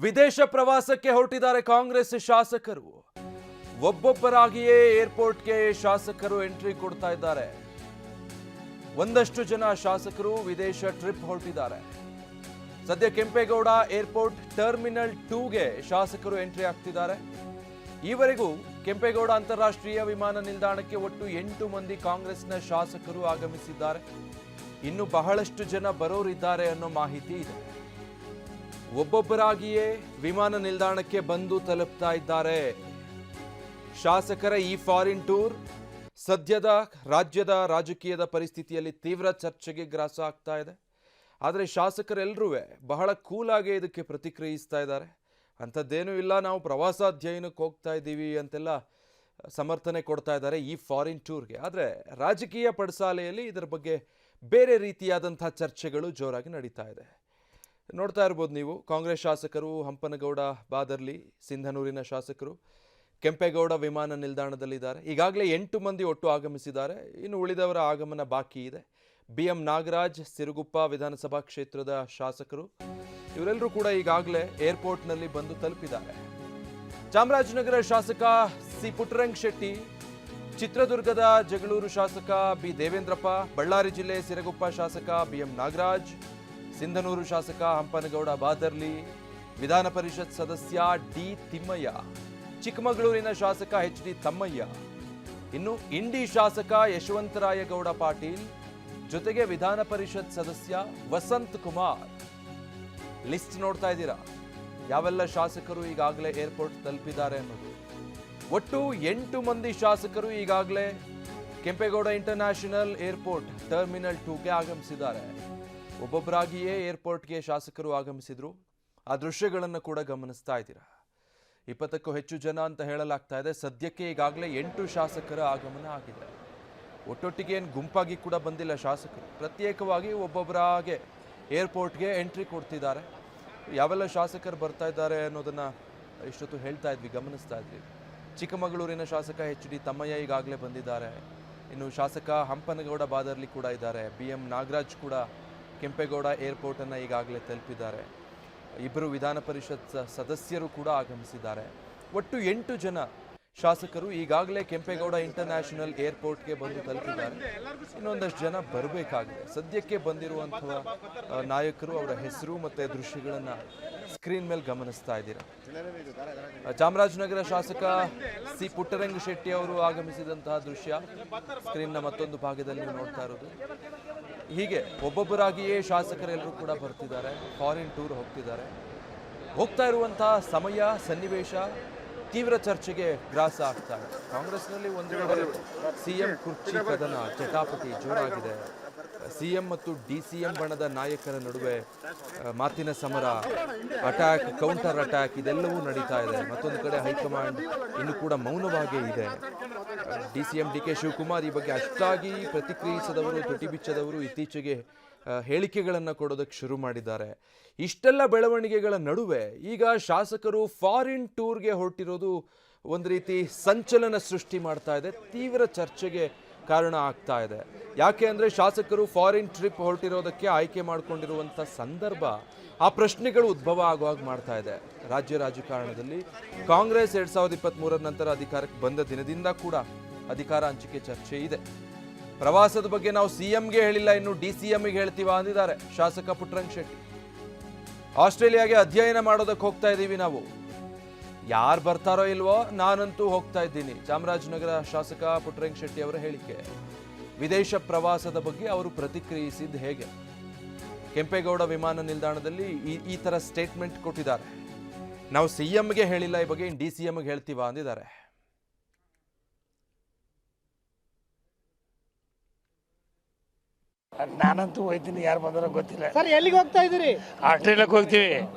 ವಿದೇಶ ಪ್ರವಾಸಕ್ಕೆ ಹೊರಟಿದ್ದಾರೆ ಕಾಂಗ್ರೆಸ್ ಶಾಸಕರು. ಒಬ್ಬೊಬ್ಬರಾಗಿಯೇ ಏರ್ಪೋರ್ಟ್ಗೆ ಶಾಸಕರು ಎಂಟ್ರಿ ಕೊಡ್ತಾ ಇದ್ದಾರೆ. ಒಂದಷ್ಟು ಜನ ಶಾಸಕರು ವಿದೇಶ ಟ್ರಿಪ್ ಹೊರಟಿದ್ದಾರೆ. ಸದ್ಯ ಕೆಂಪೇಗೌಡ ಏರ್ಪೋರ್ಟ್ ಟರ್ಮಿನಲ್ 2ಗೆ ಶಾಸಕರು ಎಂಟ್ರಿ ಆಗ್ತಿದ್ದಾರೆ. ಈವರೆಗೂ ಕೆಂಪೇಗೌಡ ಅಂತಾರಾಷ್ಟ್ರೀಯ ವಿಮಾನ ನಿಲ್ದಾಣಕ್ಕೆ ಒಟ್ಟು 8 ಮಂದಿ ಕಾಂಗ್ರೆಸ್ನ ಶಾಸಕರು ಆಗಮಿಸಿದ್ದಾರೆ. ಇನ್ನು ಬಹಳಷ್ಟು ಜನ ಬರೋರಿದ್ದಾರೆ ಅನ್ನೋ ಮಾಹಿತಿ ಇದೆ. ಒಬ್ಬೊಬ್ಬರಾಗಿಯೇ ವಿಮಾನ ನಿಲ್ದಾಣಕ್ಕೆ ಬಂದು ತಲುಪ್ತಾ ಇದ್ದಾರೆ. ಶಾಸಕರ ಈ ಫಾರಿನ್ ಟೂರ್ ಸದ್ಯದ ರಾಜ್ಯದ ರಾಜಕೀಯದ ಪರಿಸ್ಥಿತಿಯಲ್ಲಿ ತೀವ್ರ ಚರ್ಚೆಗೆ ಗ್ರಾಸ ಆಗ್ತಾ ಇದೆ. ಆದರೆ ಶಾಸಕರೆಲ್ಲರೂ ಬಹಳ ಕೂಲಾಗಿ ಇದಕ್ಕೆ ಪ್ರತಿಕ್ರಿಯಿಸ್ತಾ ಇದ್ದಾರೆ. ಅಂಥದ್ದೇನೂ ಇಲ್ಲ, ನಾವು ಪ್ರವಾಸಾಧ್ಯಯನಕ್ಕೆ ಹೋಗ್ತಾ ಇದ್ದೀವಿ ಅಂತೆಲ್ಲ ಸಮರ್ಥನೆ ಕೊಡ್ತಾ ಇದ್ದಾರೆ ಈ ಫಾರಿನ್ ಟೂರ್ಗೆ. ಆದರೆ ರಾಜಕೀಯ ಪಡಸಾಲೆಯಲ್ಲಿ ಇದರ ಬಗ್ಗೆ ಬೇರೆ ರೀತಿಯಾದಂಥ ಚರ್ಚೆಗಳು ಜೋರಾಗಿ ನಡೀತಾ ಇದೆ. ನೋಡ್ತಾ ಇರ್ಬೋದು ನೀವು, ಕಾಂಗ್ರೆಸ್ ಶಾಸಕರು ಹಂಪನಗೌಡ ಬಾದರ್ಲಿ, ಸಿಂಧನೂರಿನ ಶಾಸಕರು ಕೆಂಪೇಗೌಡ ವಿಮಾನ ನಿಲ್ದಾಣದಲ್ಲಿದ್ದಾರೆ. ಈಗಾಗಲೇ 8 ಮಂದಿ ಒಟ್ಟು ಆಗಮಿಸಿದ್ದಾರೆ. ಇನ್ನು ಉಳಿದವರ ಆಗಮನ ಬಾಕಿ ಇದೆ. BM ನಾಗರಾಜ್ ಸಿರುಗುಪ್ಪ ವಿಧಾನಸಭಾ ಕ್ಷೇತ್ರದ ಶಾಸಕರು, ಇವರೆಲ್ಲರೂ ಕೂಡ ಈಗಾಗಲೇ ಏರ್ಪೋರ್ಟ್ನಲ್ಲಿ ಬಂದು ತಲುಪಿದ್ದಾರೆ. ಚಾಮರಾಜನಗರ ಶಾಸಕ ಸಿ ಪುಟ್ಟರಂಗ ಶೆಟ್ಟಿ, ಚಿತ್ರದುರ್ಗದ ಜಗಳೂರು ಶಾಸಕ ಬಿ ದೇವೇಂದ್ರಪ್ಪ, ಬಳ್ಳಾರಿ ಜಿಲ್ಲೆ ಸಿರಗುಪ್ಪ ಶಾಸಕ BM ನಾಗರಾಜ್, ಸಿಂಧನೂರು ಶಾಸಕ ಹಂಪನಗೌಡ ಬಾದರ್ಲಿ, ವಿಧಾನ ಪರಿಷತ್ ಸದಸ್ಯ ಡಿ ತಿಮ್ಮಯ್ಯ, ಚಿಕ್ಕಮಗಳೂರಿನ ಶಾಸಕ HD ತಮ್ಮಯ್ಯ, ಇನ್ನು ಇಂಡಿ ಶಾಸಕ ಯಶವಂತರಾಯಗೌಡ ಪಾಟೀಲ್, ಜೊತೆಗೆ ವಿಧಾನ ಪರಿಷತ್ ಸದಸ್ಯ ವಸಂತ್ ಕುಮಾರ್. ಲಿಸ್ಟ್ ನೋಡ್ತಾ ಇದ್ದೀರಾ, ಯಾವೆಲ್ಲ ಶಾಸಕರು ಈಗಾಗಲೇ ಏರ್ಪೋರ್ಟ್ ತಲುಪಿದ್ದಾರೆ ಅನ್ನೋದು. ಒಟ್ಟು 8 ಮಂದಿ ಶಾಸಕರು ಈಗಾಗಲೇ ಕೆಂಪೇಗೌಡ ಇಂಟರ್ನ್ಯಾಷನಲ್ ಏರ್ಪೋರ್ಟ್ ಟರ್ಮಿನಲ್ 2ಗೆ ಆಗಮಿಸಿದ್ದಾರೆ. ಒಬ್ಬೊಬ್ಬರಾಗಿಯೇ ಏರ್ಪೋರ್ಟ್ಗೆ ಶಾಸಕರು ಆಗಮಿಸಿದ್ರು. ಆ ದೃಶ್ಯಗಳನ್ನು ಕೂಡ ಗಮನಿಸ್ತಾ ಇದ್ದೀರಾ. 20ಕ್ಕೂ ಹೆಚ್ಚು ಜನ ಅಂತ ಹೇಳಲಾಗ್ತಾ ಇದೆ. ಸದ್ಯಕ್ಕೆ ಈಗಾಗಲೇ 8 ಶಾಸಕರ ಆಗಮನ ಆಗಿದೆ. ಒಟ್ಟೊಟ್ಟಿಗೆ ಏನು ಗುಂಪಾಗಿ ಕೂಡ ಬಂದಿಲ್ಲ ಶಾಸಕರು, ಪ್ರತ್ಯೇಕವಾಗಿ ಒಬ್ಬೊಬ್ಬರಾಗೆ ಏರ್ಪೋರ್ಟ್ಗೆ ಎಂಟ್ರಿ ಕೊಡ್ತಿದ್ದಾರೆ. ಯಾವೆಲ್ಲ ಶಾಸಕರು ಬರ್ತಾ ಇದ್ದಾರೆ ಅನ್ನೋದನ್ನು ಇಷ್ಟೊತ್ತು ಹೇಳ್ತಾ ಇದ್ವಿ, ಗಮನಿಸ್ತಾ ಇದ್ವಿ. ಚಿಕ್ಕಮಗಳೂರಿನ ಶಾಸಕ HD ತಮ್ಮಯ್ಯ ಈಗಾಗಲೇ ಬಂದಿದ್ದಾರೆ. ಇನ್ನು ಶಾಸಕ ಹಂಪನಗೌಡ ಬಾದರ್ಲಿ ಕೂಡ ಇದ್ದಾರೆ. BM ನಾಗರಾಜ್ ಕೂಡ ಕೆಂಪೇಗೌಡ ಏರ್ಪೋರ್ಟನ್ನು ಈಗಾಗಲೇ ತಲುಪಿದ್ದಾರೆ. 2 ವಿಧಾನ ಪರಿಷತ್ ಸದಸ್ಯರು ಕೂಡ ಆಗಮಿಸಿದ್ದಾರೆ. ಒಟ್ಟು 8 ಜನ ಶಾಸಕರು ಈಗಾಗಲೇ ಕೆಂಪೇಗೌಡ ಇಂಟರ್ನ್ಯಾಷನಲ್ ಏರ್ಪೋರ್ಟ್ಗೆ ಬಂದು ತಲುಪಿದ್ದಾರೆ. ಇನ್ನೊಂದಷ್ಟು ಜನ ಬರಬೇಕಾಗಿದೆ. ಸದ್ಯಕ್ಕೆ ಬಂದಿರುವಂತಹ ನಾಯಕರು, ಅವರ ಹೆಸರು ಮತ್ತು ದೃಶ್ಯಗಳನ್ನು ಸ್ಕ್ರೀನ್ ಮೇಲೆ ಗಮನಿಸ್ತಾ ಇದ್ದೀರಾ. ಚಾಮರಾಜನಗರ ಶಾಸಕ ಸಿ ಪುಟ್ಟರಂಗ ಶೆಟ್ಟಿ ಅವರು ಆಗಮಿಸಿದಂತಹ ದೃಶ್ಯ ಸ್ಕ್ರೀನ್ನ ಮತ್ತೊಂದು ಭಾಗದಲ್ಲಿ ನೀವು ನೋಡ್ತಾ ಇರೋದು. ಹೀಗೆ ಒಬ್ಬೊಬ್ಬರಾಗಿಯೇ ಶಾಸಕರೆಲ್ಲರೂ ಕೂಡ ಬರ್ತಿದ್ದಾರೆ, ಫಾರಿನ್ ಟೂರ್ ಹೋಗ್ತಿದ್ದಾರೆ. ಹೋಗ್ತಾ ಇರುವಂತಹ ಸಮಯ, ಸನ್ನಿವೇಶ ತೀವ್ರ ಚರ್ಚೆಗೆ ಗ್ರಾಸ ಆಗ್ತಾ ಇದೆ. ಕಾಂಗ್ರೆಸ್ನಲ್ಲಿ ಒಂದು ಕಡೆ CM ಕುರ್ಚಿ ಕದನ ಜಟಾಪಟಿ ಜೋರಾಗಿದೆ. CM ಮತ್ತು DCM ಬಣದ ನಾಯಕರ ನಡುವೆ ಮಾತಿನ ಸಮರ, ಅಟ್ಯಾಕ್, ಕೌಂಟರ್ ಅಟ್ಯಾಕ್ ಇದೆಲ್ಲವೂ ನಡೀತಾ ಇದೆ. ಮತ್ತೊಂದು ಕಡೆ ಹೈಕಮಾಂಡ್ ಇನ್ನು ಕೂಡ ಮೌನವಾಗೇ ಇದೆ. DCM DK ಶಿವಕುಮಾರ್ ಈ ಬಗ್ಗೆ ಅಷ್ಟಾಗಿ ಪ್ರತಿಕ್ರಿಯಿಸದವರು, ತುಟಿ ಬಿಚ್ಚದವರು ಇತ್ತೀಚೆಗೆ ಹೇಳಿಕೆಗಳನ್ನು ಕೊಡೋದಕ್ಕೆ ಶುರು ಮಾಡಿದ್ದಾರೆ. ಇಷ್ಟೆಲ್ಲ ಬೆಳವಣಿಗೆಗಳ ನಡುವೆ ಈಗ ಶಾಸಕರು ಫಾರಿನ್ ಟೂರ್ಗೆ ಹೊರಟಿರೋದು ಒಂದು ರೀತಿ ಸಂಚಲನ ಸೃಷ್ಟಿ ಮಾಡ್ತಾ ಇದೆ, ತೀವ್ರ ಚರ್ಚೆಗೆ ಕಾರಣ ಆಗ್ತಾ ಇದೆ. ಯಾಕೆ ಅಂದರೆ ಶಾಸಕರು ಫಾರಿನ್ ಟ್ರಿಪ್ ಹೊರಟಿರೋದಕ್ಕೆ ಆಯ್ಕೆ ಮಾಡಿಕೊಂಡಿರುವಂಥ ಸಂದರ್ಭ, ಆ ಪ್ರಶ್ನೆಗಳು ಉದ್ಭವ ಆಗುವಾಗ ಮಾಡ್ತಾ ಇದೆ. ರಾಜ್ಯ ರಾಜಕಾರಣದಲ್ಲಿ ಕಾಂಗ್ರೆಸ್ 2023 ನಂತರ ಅಧಿಕಾರಕ್ಕೆ ಬಂದ ದಿನದಿಂದ ಕೂಡ ಅಧಿಕಾರ ಹಂಚಿಕೆ ಚರ್ಚೆ ಇದೆ. ಪ್ರವಾಸದ ಬಗ್ಗೆ ನಾವು CMಗೆ ಹೇಳಿಲ್ಲ, ಇನ್ನು DCMಗೆ ಹೇಳ್ತೀವ ಅಂದಿದ್ದಾರೆ ಶಾಸಕ ಪುಟ್ಟರಂಗ ಶೆಟ್ಟಿ. ಆಸ್ಟ್ರೇಲಿಯಾಗೆ ಅಧ್ಯಯನ ಮಾಡೋದಕ್ಕೆ ಹೋಗ್ತಾ ಇದ್ದೀವಿ ನಾವು, ಯಾರು ಬರ್ತಾರೋ ಇಲ್ವೋ, ನಾನಂತೂ ಹೋಗ್ತಾ ಇದ್ದೀನಿ. ಚಾಮರಾಜನಗರ ಶಾಸಕ ಪುಟ್ಟರಂಗ ಶೆಟ್ಟಿ ಅವರ ಹೇಳಿಕೆ. ವಿದೇಶ ಪ್ರವಾಸದ ಬಗ್ಗೆ ಅವರು ಪ್ರತಿಕ್ರಿಯಿಸಿದ್ದು ಹೇಗೆ? ಕೆಂಪೇಗೌಡ ವಿಮಾನ ನಿಲ್ದಾಣದಲ್ಲಿ ಈ ಥರ ಸ್ಟೇಟ್ಮೆಂಟ್ ಕೊಟ್ಟಿದ್ದಾರೆ. ನಾವು CMಗೆ ಹೇಳಿಲ್ಲ ಈ ಬಗ್ಗೆ, ಇನ್ನು DCMಗೆ ಹೇಳ್ತೀವ ಅಂದಿದ್ದಾರೆ. ನಾನಂತೂ ಹೋಗ್ತೀನಿ, ಯಾರು ಬಂದಾರೋ ಗೊತ್ತಿಲ್ಲ. ಸರ್ ಎಲ್ಲಿಗೆ ಹೋಗ್ತಾ ಇದ್ದೀರಿ? ಆಸ್ಟ್ರೇಲಿಯಾಕ್ಕೆ ಹೋಗ್ತೀವಿ.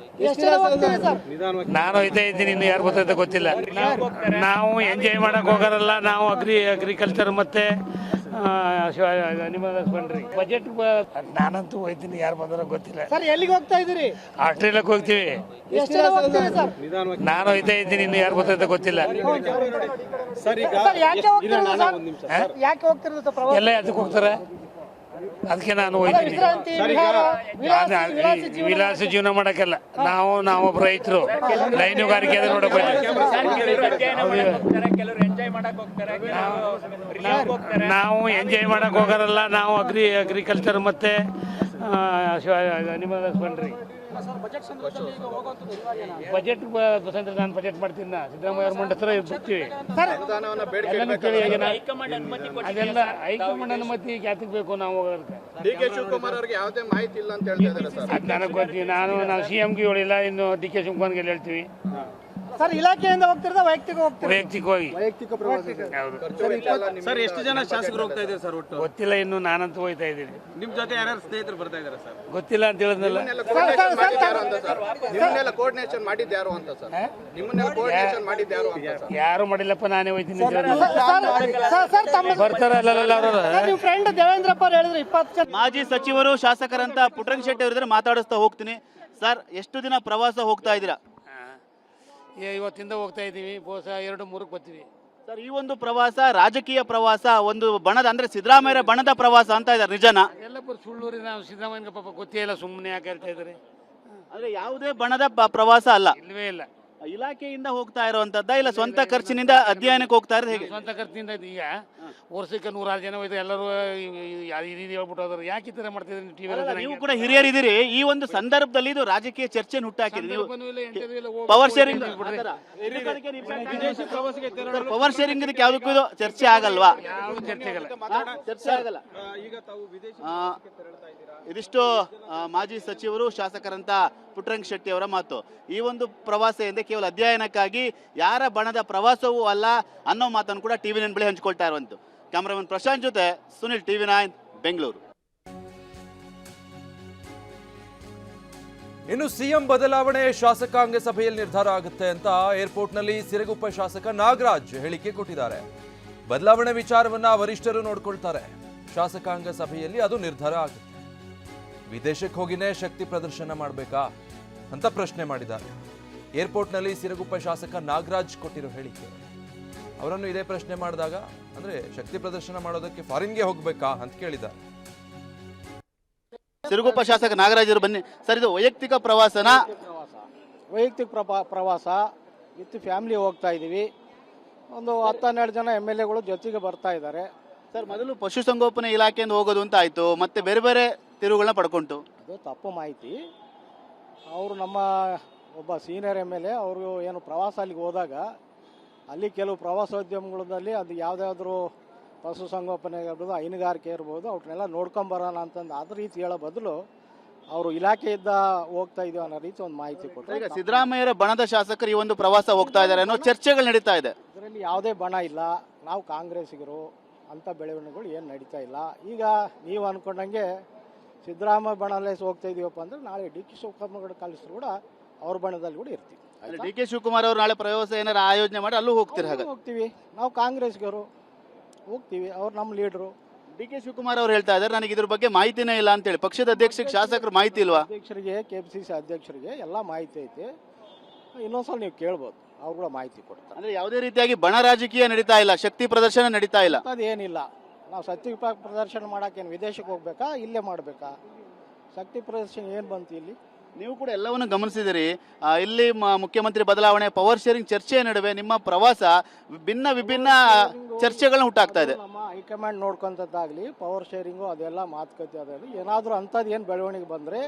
ಎಷ್ಟು ಜನ ಹೋಗ್ತೀರಿ ಸರ್? ನಾನು ಹೋಗ್ತಾ ಇದ್ದೀನಿ, ಇನ್ನು ಯಾರು ಗೊತ್ತೈತೆ ಗೊತ್ತಿಲ್ಲ. ನಾವು ಎಂಜಾಯ್ ಮಾಡಕ್ ಹೋಗಾರಲ್ಲ, ನಾವು ಅಗ್ರಿಕಲ್ಚರ್ ಮತ್ತೆ ಬಜೆಟ್. ನಾನಂತೂ ಹೋಗ್ತೀನಿ, ಯಾರು ಬಂದಾರೋ ಗೊತ್ತಿಲ್ಲ. ಸರ್ ಎಲ್ಲಿಗೆ ಹೋಗ್ತಾ ಇದ್ದೀರಿ? ಆಸ್ಟ್ರೇಲಿಯಾಕ್ಕೆ ಹೋಗ್ತೀವಿ. ಎಷ್ಟು ಜನ ಹೋಗ್ತೀರಿ ಸರ್? ನಾನು ಹೋಗ್ತಾ ಇದ್ದೀನಿ, ಇನ್ನು ಯಾರು ಗೊತ್ತೈತೆ ಗೊತ್ತಿಲ್ಲ. ಸರ್ ಯಾಕೆ ಹೋಗ್ತಿರೋದು ಸರ್? ಯಾಕೆ ಹೋಗ್ತಿರೋದು ಸರ್ ಪ್ರವಾಸ? ಎಲ್ಲ ಅದಕ್ಕೆ ಹೋಗ್ತಾರೆ. ಅದಕ್ಕೆ ನಾನು ಹೋಗ್ತೀನಿ. ವಿಶ್ರಾಂತಿ, ವಿಹಾರ, ವಿಲಾಸಿ ಜೀವನ ವಿಲಾಸ ಜೀವನ ಮಾಡಕ್ಕೆಲ್ಲ ನಾವೊಬ್ಬ ರೈತರು ಲೈನುಗಾರಿಕೆ ಅದು ನೋಡಕ್ ನಾವು ಎಂಜಾಯ್ ಮಾಡಕ್ ಹೋಗಾರಲ್ಲ. ನಾವು ಅಗ್ರಿಕಲ್ಚರ್ ಮತ್ತೆ ಅನಿಮಲ್ ಹಸ್ಬೆಂಡ್ರಿ ಬಜೆಟ್ ಬಂದ್ರೆ ನಾನು ಬಜೆಟ್ ಮಾಡ್ತೀನಿ. ಸಿದ್ದರಾಮಯ್ಯ ಅವ್ರ ಮಂಡ ಹತ್ರ ಬರ್ತೀವಿ. ಅದೆಲ್ಲ ಹೈಕಮಾಂಡ್ ಅನುಮತಿ ಯಾತಕ್ಕೆ ಬೇಕು ನಾವು ಹೋಗೋದಕ್ಕೆ? ಡಿ.ಕೆ. ಶಿವಕುಮಾರ್ ಅವರಿಗೆ ಯಾವುದೇ ಮಾಹಿತಿ ಇಲ್ಲ ಅಂತ ಹೇಳ್ತಿದ್ದಾರೆ ಸರ್. ಅದು ನನಗೆ ಗೊತ್ತಿ. ನಾನು CM-ಗೆ ಹೇಳಿಲ್ಲ, ಇನ್ನು ಡಿ.ಕೆ. ಶಿವಕುಮಾರ್ಗೆ ಹೇಳ್ತೀವಿ. ಸರ್ ಇಲಾಖೆಯಿಂದ ಹೋಗ್ತಿರೋದ ವೈಯಕ್ತಿಕವಾಗಿ ಹೌದು. ಸರ್ ಎಷ್ಟು ಜನ ಶಾಸಕರು ಹೋಗ್ತಾ ಇದ್ದಾರೆ ಸರ್ ಒಟ್ಟು? ಗೊತ್ತಿಲ್ಲ, ಇನ್ನು ನಾನಂತೂ ಹೋಗ್ತಾ ಇದ್ದೀನಿ. ನಿಮ್ ಜೊತೆ ಯಾರ್ಯಾರು ಸ್ನೇಹಿತರು ಬರ್ತಾ ಇದ್ದಾರೆ ಸರ್? ಗೊತ್ತಿಲ್ಲ ಅಂತ ಹೇಳಿದ್ನಲ್ಲ. ನಿಮ್ಮನ್ನೆಲ್ಲ ಕೋರ್ಡಿನೇಷನ್ ಮಾಡಿದ್ದು ಯಾರು ಅಂತ ಸರ್? ನಿಮ್ಮನ್ನೆಲ್ಲ ಕೋರ್ಡಿನೇಷನ್ ಮಾಡಿದ್ದು ಯಾರು ಅಂತ ಸರ್? ಯಾರು ಮಾಡಿಲ್ಲಪ್ಪ, ನಾನೇ ಹೋಗ್ತೀನಿ. ಸರ್ ಬರ್ತಾರಲ್ಲ ಅವರು. ನಿಮ್ಮ ಫ್ರೆಂಡ್ ದೇವೇಂದ್ರಪ್ಪ ಅವ್ರು ಹೇಳಿದ್ರು 20 ಜನ ಮಾಜಿ ಸಚಿವರು ಶಾಸಕರಂತ ಪುಟ್ಟರಂಗ ಶೆಟ್ಟಿ ಅವರಿದ್ರೆ ಮಾತಾಡಿಸ್ತಾ ಹೋಗ್ತೀನಿ. ಸರ್ ಎಷ್ಟು ದಿನ ಪ್ರವಾಸ ಹೋಗ್ತಾ ಇದ್ದೀರಾ? ಇವತ್ತಿಂದ ಹೋಗ್ತಾ ಇದ್ದೀವಿ. ಬಹುಶ 2-3 ಬರ್ತೀವಿ. ಸರ್ ಈ ಒಂದು ಪ್ರವಾಸ ರಾಜಕೀಯ ಪ್ರವಾಸ, ಒಂದು ಬಣದ ಅಂದ್ರೆ ಸಿದ್ದರಾಮಯ್ಯ ಬಣದ ಪ್ರವಾಸ ಅಂತ ಇದ್ದಾರೆ, ನಿಜನಾ? ಎಲ್ಲ ಸುಳ್ಳೂರಿ. ನಾವು ಸಿದ್ದರಾಮಯ್ಯಗೆ ಪಾಪ ಗೊತ್ತೇ ಇಲ್ಲ, ಸುಮ್ಮನೆ ಯಾಕೆ ಹೇಳ್ತಾ ಇದ್ದಾರೆ. ಅಂದ್ರೆ ಯಾವುದೇ ಬಣದ ಪ್ರವಾಸ ಅಲ್ಲ, ಇಲ್ವೇ ಇಲ್ಲ. ಇಲಾಖೆಯಿಂದ ಹೋಗ್ತಾ ಇರುವಂತದ್ದ ಇಲ್ಲ ಸ್ವಂತ ಖರ್ಚಿನಿಂದ ಅಧ್ಯಯನಕ್ಕೆ ಹೋಗ್ತಾ ಇರೋದು ಹೇಗೆ? ಸ್ವಂತ ಖರ್ಚಿನಿಂದ. ಈಗ ವರ್ಷಕ್ಕೆ 100 ಜನ ಹೋಯ್ತು, ಎಲ್ಲರೂ ಹೇಳ್ಬಿಟ್ಟು ಹೋದ್ರು. ಯಾಕೆ ಈ ಥರ ಮಾಡ್ತಿದ್ರಿ ನೀವು ಕೂಡ ಹಿರಿಯರಿದ್ದೀರಿ. ಈ ಒಂದು ಸಂದರ್ಭದಲ್ಲಿ ಇದು ರಾಜಕೀಯ ಚರ್ಚೆ ಹುಟ್ಟಾಕಿರಿ ನೀವು. TV power sharing power sharing ಇದಕ್ಕೆ ಯಾವುದಕ್ಕೂ ಇದು ಚರ್ಚೆ ಆಗಲ್ವಾ? ಯಾವ ಚರ್ಚೆಗಲ್ಲ. ಚರ್ಚೆ ಆಗಲ್ಲ. ಇದಿಷ್ಟು ಮಾಜಿ ಸಚಿವರು ಶಾಸಕರಂತ ಪುಟ್ಟರಂಗ ಶೆಟ್ಟಿ ಅವರ ಮಾತು. ಈ ಒಂದು ಪ್ರವಾಸ ಎಂದೇ ಕೇವಲ ಅಧ್ಯಯನಕ್ಕಾಗಿ, ಯಾರ ಬಣದ ಪ್ರವಾಸವೂ ಅಲ್ಲ ಅನ್ನೋ ಮಾತನ್ನು ಕೂಡ TV9 ಬಳಿ ಹಂಚಿಕೊಳ್ತಾ ಇರುವಂತ. ಕ್ಯಾಮರಾಮನ್ ಪ್ರಶಾಂತ್ ಜೊತೆ ಸುನಿಲ್, TV9 ಬೆಂಗಳೂರು. ಇನ್ನು CM ಬದಲಾವಣೆ ಶಾಸಕಾಂಗ ಸಭೆಯಲ್ಲಿ ನಿರ್ಧಾರ ಆಗುತ್ತೆ ಅಂತ ಏರ್ಪೋರ್ಟ್ನಲ್ಲಿ ಸಿರಗುಪ್ಪ ಶಾಸಕ ನಾಗರಾಜ್ ಹೇಳಿಕೆ ಕೊಟ್ಟಿದ್ದಾರೆ. ಬದಲಾವಣೆ ವಿಚಾರವನ್ನ ವರಿಷ್ಠರು ನೋಡ್ಕೊಳ್ತಾರೆ. ಶಾಸಕಾಂಗ ಸಭೆಯಲ್ಲಿ ಅದು ನಿರ್ಧಾರ ಆಗುತ್ತೆ. ವಿದೇಶಕ್ಕೆ ಹೋಗಿನೇ ಶಕ್ತಿ ಪ್ರದರ್ಶನ ಮಾಡಬೇಕಾ ಅಂತ ಪ್ರಶ್ನೆ ಮಾಡಿದ್ದಾರೆ. ಏರ್ಪೋರ್ಟ್ನಲ್ಲಿ ಸಿರಗುಪ್ಪ ಶಾಸಕ ನಾಗರಾಜ್ ಕೊಟ್ಟಿರೋ ಹೇಳಿಕೆ. ಅವರನ್ನು ಇದೇ ಪ್ರಶ್ನೆ ಮಾಡಿದಾಗ, ಅಂದ್ರೆ ಶಕ್ತಿ ಪ್ರದರ್ಶನ ಮಾಡೋದಕ್ಕೆ ಫಾರಿನ್ಗೆ ಹೋಗ್ಬೇಕಾ ಅಂತ ಕೇಳಿದ್ದಾರೆ. ಸಿರುಗುಪ್ಪ ಶಾಸಕ ನಾಗರಾಜರು ಬನ್ನಿ ಸರ್. ಇದು ವೈಯಕ್ತಿಕ ಪ್ರವಾಸನ? ವೈಯಕ್ತಿಕ ಪ್ರವಾಸ ವಿತ್ ಫ್ಯಾಮಿಲಿ ಹೋಗ್ತಾ ಇದ್ದೀವಿ. ಒಂದು 10-12 ಜನ MLA-ಗಳು ಜೊತೆಗೆ ಬರ್ತಾ ಇದ್ದಾರೆ. ಸರ್ ಮೊದಲು ಪಶುಸಂಗೋಪನೆ ಇಲಾಖೆಯಿಂದ ಹೋಗೋದು ಅಂತ ಆಯ್ತು, ಮತ್ತೆ ಬೇರೆ ಬೇರೆ ತಿರುವುಗಳನ್ನ ಪಡ್ಕೊಂತು. ಅದು ತಪ್ಪು ಮಾಹಿತಿ. ಅವರು ನಮ್ಮ ಒಬ್ಬ ಸೀನಿಯರ್ MLA ಅವರು ಏನು ಪ್ರವಾಸ ಅಲ್ಲಿಗೆ ಹೋದಾಗ ಅಲ್ಲಿ ಕೆಲವು ಪ್ರವಾಸೋದ್ಯಮಗಳಲ್ಲಿ ಅದು ಯಾವುದಾದ್ರೂ ಪಶುಸಂಗೋಪನೆ ಇರ್ಬೋದು, ಹೈನುಗಾರಿಕೆ ಇರ್ಬೋದು, ಅವ್ರನ್ನೆಲ್ಲ ನೋಡ್ಕೊಂಬರೋಣ ಅಂತಂದು ಅದ್ರ ರೀತಿ ಹೇಳೋ ಬದಲು ಅವರು ಇಲಾಖೆಯಿಂದ ಹೋಗ್ತಾ ಇದೀವಿ ಅನ್ನೋ ರೀತಿ ಒಂದು ಮಾಹಿತಿ ಕೊಟ್ಟರು. ಈಗ ಸಿದ್ದರಾಮಯ್ಯರ ಬಣದ ಶಾಸಕರು ಈ ಒಂದು ಪ್ರವಾಸ ಹೋಗ್ತಾ ಇದ್ದಾರೆ ಅನ್ನೋ ಚರ್ಚೆಗಳು ನಡೀತಾ ಇದೆ. ಇದರಲ್ಲಿ ಯಾವುದೇ ಬಣ ಇಲ್ಲ, ನಾವು ಕಾಂಗ್ರೆಸ್ಸಿಗರು, ಅಂಥ ಬೆಳವಣಿಗೆಗಳು ಏನು ನಡೀತಾ ಇಲ್ಲ. ಈಗ ನೀವು ಅಂದ್ಕೊಂಡಂಗೆ ಸಿದ್ದರಾಮಯ್ಯ ಬಣಲ್ಲೇ ಹೋಗ್ತಾ ಇದೀವಪ್ಪ ಅಂದ್ರೆ ನಾಳೆ ಡಿ.ಕೆ. ಶಿವಕುಮಾರ್ ಕಳಿಸಿದ್ರು ಕೂಡ ಅವ್ರ ಬಣದಲ್ಲಿ ಕೂಡ ಇರ್ತೀವಿ. ಡಿ.ಕೆ. ಶಿವಕುಮಾರ್ ಅವರು ನಾಳೆ ಪ್ರವಾಸ ಏನಾರು ಆಯೋಜನೆ ಮಾಡಿ ಅಲ್ಲೂ ಹೋಗ್ತೀರಿ? ಹಾಗೆ ಹೋಗ್ತೀವಿ. ನಾವು ಕಾಂಗ್ರೆಸ್ಗರು ಹೋಗ್ತೀವಿ, ಅವ್ರು ನಮ್ಮ ಲೀಡ್ರು. ಡಿ.ಕೆ. ಶಿವಕುಮಾರ್ ಅವರು ಹೇಳ್ತಾ ಇದ್ದಾರೆ ನನಗೆ ಇದ್ರ ಬಗ್ಗೆ ಮಾಹಿತಿನೇ ಇಲ್ಲ ಅಂತೇಳಿ. ಪಕ್ಷದ ಅಧ್ಯಕ್ಷರಿಗೆ ಶಾಸಕರು ಮಾಹಿತಿ ಇಲ್ವಾ? ಅಧ್ಯಕ್ಷರಿಗೆ, KPCC ಅಧ್ಯಕ್ಷರಿಗೆ ಎಲ್ಲ ಮಾಹಿತಿ ಐತೆ. ಇನ್ನೊಂದ್ಸಲ ನೀವು ಕೇಳ್ಬೋದು, ಅವ್ರು ಕೂಡ ಮಾಹಿತಿ ಕೊಡ್ತಾರೆ. ಅಂದ್ರೆ ಯಾವುದೇ ರೀತಿಯಾಗಿ ಬಣ ರಾಜಕೀಯ ನಡೀತಾ ಇಲ್ಲ, ಶಕ್ತಿ ಪ್ರದರ್ಶನ ನಡೀತಾ ಇಲ್ಲ, ಅದೇನಿಲ್ಲ. ನಾವು ಶಕ್ತಿ ಪ್ರದರ್ಶನ ಮಾಡೋಕ್ಕೇನು ವಿದೇಶಕ್ಕೆ ಹೋಗ್ಬೇಕಾ, ಇಲ್ಲೇ ಮಾಡಬೇಕಾ? ಶಕ್ತಿ ಪ್ರದರ್ಶನ ಏನು ಬಂತು ಇಲ್ಲಿ? ನೀವು ಕೂಡ ಎಲ್ಲವನ್ನು ಗಮನಿಸಿದಿರಿ. ಇಲ್ಲಿ ಮುಖ್ಯಮಂತ್ರಿ ಬದಲಾವಣೆ, ಪವರ್ ಶೇರಿಂಗ್ ಚರ್ಚೆಯ ನಡುವೆ ನಿಮ್ಮ ಪ್ರವಾಸ ವಿಭಿನ್ನ ಚರ್ಚೆಗಳನ್ನ ಹುಟ್ಟಾಗ್ತಾ ಇದೆ. ನಮ್ಮ ಹೈಕಮಾಂಡ್ ನೋಡ್ಕೊಂತದ್ದಾಗಲಿ, ಪವರ್ ಶೇರಿಂಗು ಅದೆಲ್ಲ ಮಾತುಕತೆ ಅದಾಗಲಿ, ಏನಾದರೂ ಅಂಥದ್ದು ಏನು ಬೆಳವಣಿಗೆ ಬಂದರೆ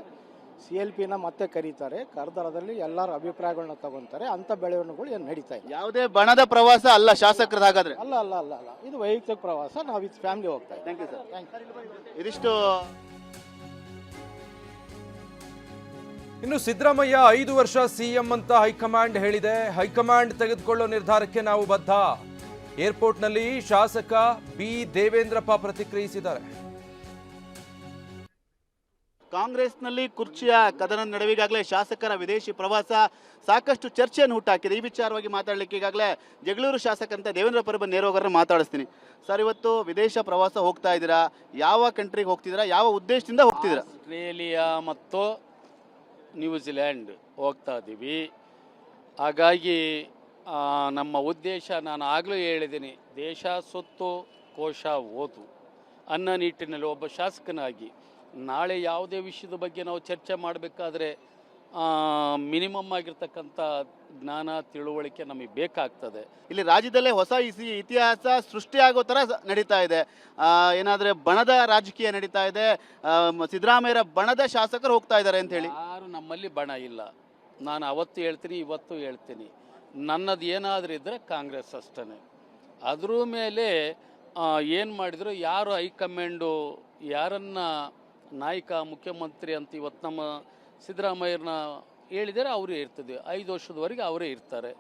CLP-ನ ಮತ್ತೆ ಕರೀತಾರೆ. ಕರೆದರದಲ್ಲಿ ಎಲ್ಲರ ಅಭಿಪ್ರಾಯಗಳನ್ನ ತಗೊಂತಾರೆ. ಅಂಥ ಬೆಳವಣಿಗೆಗಳು ಏನು ನಡೀತಾ ಇದೆ. ಯಾವುದೇ ಬಣದ ಪ್ರವಾಸ ಅಲ್ಲ ಶಾಸಕರದ್ದು ಹಾಗಾದ್ರೆ? ಅಲ್ಲ ಅಲ್ಲ ಅಲ್ಲ ಅಲ್ಲ, ಇದು ವೈಯಕ್ತಿಕ ಪ್ರವಾಸ. ನಾವು ವಿತ್ ಫ್ಯಾಮಿಲಿ ಹೋಗ್ತಾ ಇದ್ದೀವಿ. Thank you sir. ಇದಿಷ್ಟು. ಇನ್ನು ಸಿದ್ದರಾಮಯ್ಯ 5 ವರ್ಷ CM ಅಂತ ಹೈಕಮಾಂಡ್ ಹೇಳಿದೆ. ಹೈಕಮಾಂಡ್ ತೆಗೆದುಕೊಳ್ಳೋ ನಿರ್ಧಾರಕ್ಕೆ ನಾವು ಬದ್ಧ. ಏರ್ಪೋರ್ಟ್ನಲ್ಲಿ ಶಾಸಕ B. ದೇವೇಂದ್ರಪ್ಪ ಪ್ರತಿಕ್ರಿಯಿಸಿದ್ದಾರೆ. ಕಾಂಗ್ರೆಸ್ನಲ್ಲಿ ಕುರ್ಚಿಯ ಕದನ ನಡುವೆ ಈಗಾಗಲೇ ಶಾಸಕರ ವಿದೇಶಿ ಪ್ರವಾಸ ಸಾಕಷ್ಟು ಚರ್ಚೆಯನ್ನು ಹುಟ್ಟಾಕಿದೆ. ಈ ವಿಚಾರವಾಗಿ ಮಾತಾಡಲಿಕ್ಕೆ ಈಗಾಗಲೇ ಜಗಳೂರು ಶಾಸಕರಂತ ದೇವೇಂದ್ರ ಪರಬ ನೇರೋಗರನ್ನ ಮಾತಾಡಿಸ್ತೀನಿ. ಸರ್, ಇವತ್ತು ವಿದೇಶ ಪ್ರವಾಸ ಹೋಗ್ತಾ ಇದ್ದೀರಾ, ಯಾವ ಕಂಟ್ರಿಗೆ ಹೋಗ್ತಿದ್ದೀರಾ, ಯಾವ ಉದ್ದೇಶದಿಂದ ಹೋಗ್ತಿದ್ದೀರಾ? ಆಸ್ಟ್ರೇಲಿಯಾ ಮತ್ತು ನ್ಯೂಜಿಲ್ಯಾಂಡ್ ಹೋಗ್ತಾ ಇದ್ದೀವಿ. ಹಾಗಾಗಿ ನಮ್ಮ ಉದ್ದೇಶ ನಾನು ಆಗಲೂ ಹೇಳಿದ್ದೀನಿ, ದೇಶ ಸುತ್ತು ಕೋಶ ಓದು. ಅನ್ನೋ ನಿಟ್ಟಿನಲ್ಲಿ ಒಬ್ಬ ಶಾಸಕನಾಗಿ ನಾಳೆ ಯಾವುದೇ ವಿಷಯದ ಬಗ್ಗೆ ನಾವು ಚರ್ಚೆ ಮಾಡಬೇಕಾದ್ರೆ ಮಿನಿಮಮ್ ಆಗಿರ್ತಕ್ಕಂಥ ಜ್ಞಾನ ತಿಳುವಳಿಕೆ ನಮಗೆ ಬೇಕಾಗ್ತದೆ. ಇಲ್ಲಿ ರಾಜ್ಯದಲ್ಲೇ ಹೊಸ ಇತಿಹಾಸ ಸೃಷ್ಟಿಯಾಗೋ ಥರ ನಡೀತಾ ಇದೆ. ಏನಾದರೆ ಬಣದ ರಾಜಕೀಯ ನಡೀತಾ ಇದೆ. ಸಿದ್ದರಾಮಯ್ಯರ ಬಣದ ಶಾಸಕರು ಹೋಗ್ತಾ ಇದ್ದಾರೆ ಅಂತ ಹೇಳಿ. ಯಾರು ನಮ್ಮಲ್ಲಿ ಬಣ ಇಲ್ಲ. ನಾನು ಅವತ್ತು ಹೇಳ್ತೀನಿ, ಇವತ್ತು ಹೇಳ್ತೀನಿ, ನನ್ನದು ಏನಾದರೂ ಇದ್ದರೆ ಕಾಂಗ್ರೆಸ್ ಅಷ್ಟೇ. ಅದ್ರ ಮೇಲೆ ಏನು ಮಾಡಿದ್ರು, ಯಾರು ಹೈಕಮಾಂಡು ಯಾರನ್ನ ನಾಯಕ ಮುಖ್ಯಮಂತ್ರಿ ಅಂತ ಇವತ್ತು ನಮ್ಮ ಸಿದ್ದರಾಮಯ್ಯರನ್ನ ಹೇಳಿದರೆ ಅವರೇ ಇರ್ತದೆ. 5 ವರ್ಷದವರೆಗೆ ಅವರೇ ಇರ್ತಾರೆ.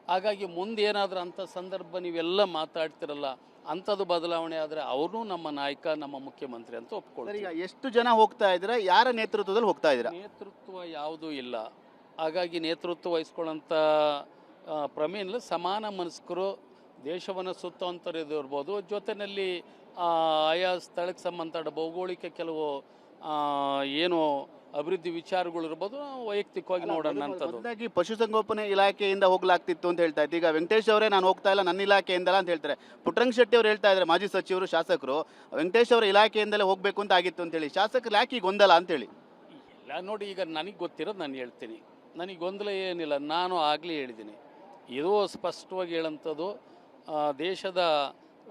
ಹಾಗಾಗಿ ಮುಂದೆ ಏನಾದರೂ ಅಂಥ ಸಂದರ್ಭ ನೀವೆಲ್ಲ ಮಾತಾಡ್ತಿರಲ್ಲ, ಅಂಥದ್ದು ಬದಲಾವಣೆ ಆದರೆ ಅವ್ರೂ ನಮ್ಮ ನಾಯಕ, ನಮ್ಮ ಮುಖ್ಯಮಂತ್ರಿ ಅಂತ ಒಪ್ಕೊಳ್ತಾರೆ. ಈಗ ಎಷ್ಟು ಜನ ಹೋಗ್ತಾ ಇದ್ದೀರಾ? ಯಾರ ನೇತೃತ್ವದಲ್ಲಿ ಹೋಗ್ತಾ ಇದ್ದೀರಾ? ನೇತೃತ್ವ ಯಾವುದೂ ಇಲ್ಲ. ಹಾಗಾಗಿ ನೇತೃತ್ವ ವಹಿಸ್ಕೊಳ್ಳೋಂಥ ಪ್ರಮೇಯ ಸಮಾನ ಮನಸ್ಕರು ದೇಶವನ್ನು ಸುತ್ತುವಂಥದ್ದು ಇರ್ಬೋದು, ಜೊತೆಯಲ್ಲಿ ಆಯಾ ಸ್ಥಳಕ್ಕೆ ಸಂಬಂಧ ಭೌಗೋಳಿಕ ಕೆಲವು ಏನು ಅಭಿವೃದ್ಧಿ ವಿಚಾರಗಳು ಇರ್ಬೋದು, ವೈಯಕ್ತಿಕವಾಗಿ ನೋಡೋಣ ಅಂತದ್ದು. ಮೊದಲಾಗಿ ಪಶುಸಂಗೋಪನೆ ಇಲಾಖೆಯಿಂದ ಹೋಗ್ಲಾಗ್ತಿತ್ತು ಅಂತ ಹೇಳ್ತಾ ಇತ್ತು. ಈಗ ವೆಂಕಟೇಶ್ ಅವರೇ ನಾನು ಹೋಗ್ತಾ ಇಲ್ಲ, ನನ್ನ ಇಲಾಖೆಯಿಂದಲ್ಲ ಅಂತ ಹೇಳ್ತಾರೆ. ಪುಟ್ಟರಂಗ ಶೆಟ್ಟಿ ಅವರು ಹೇಳ್ತಾ ಇದ್ದಾರೆ, ಮಾಜಿ ಸಚಿವರು ಶಾಸಕರು, ವೆಂಕಟೇಶ್ ಅವರ ಇಲಾಖೆಯಿಂದಲೇ ಹೋಗಬೇಕು ಅಂತ ಆಗಿತ್ತು ಅಂತೇಳಿ. ಶಾಸಕರು ಯಾಕೆ ಈಗ ಗೊಂದಲ ಅಂತೇಳಿ? ಇಲ್ಲ ನೋಡಿ, ಈಗ ನನಗೆ ಗೊತ್ತಿರೋದು ನಾನು ಹೇಳ್ತೀನಿ. ನನಗೆ ಗೊಂದಲ ಏನಿಲ್ಲ. ನಾನು ಆಗಲೇ ಹೇಳಿದ್ದೀನಿ, ಇದು ಸ್ಪಷ್ಟವಾಗಿ ಹೇಳೋಂಥದ್ದು ದೇಶದ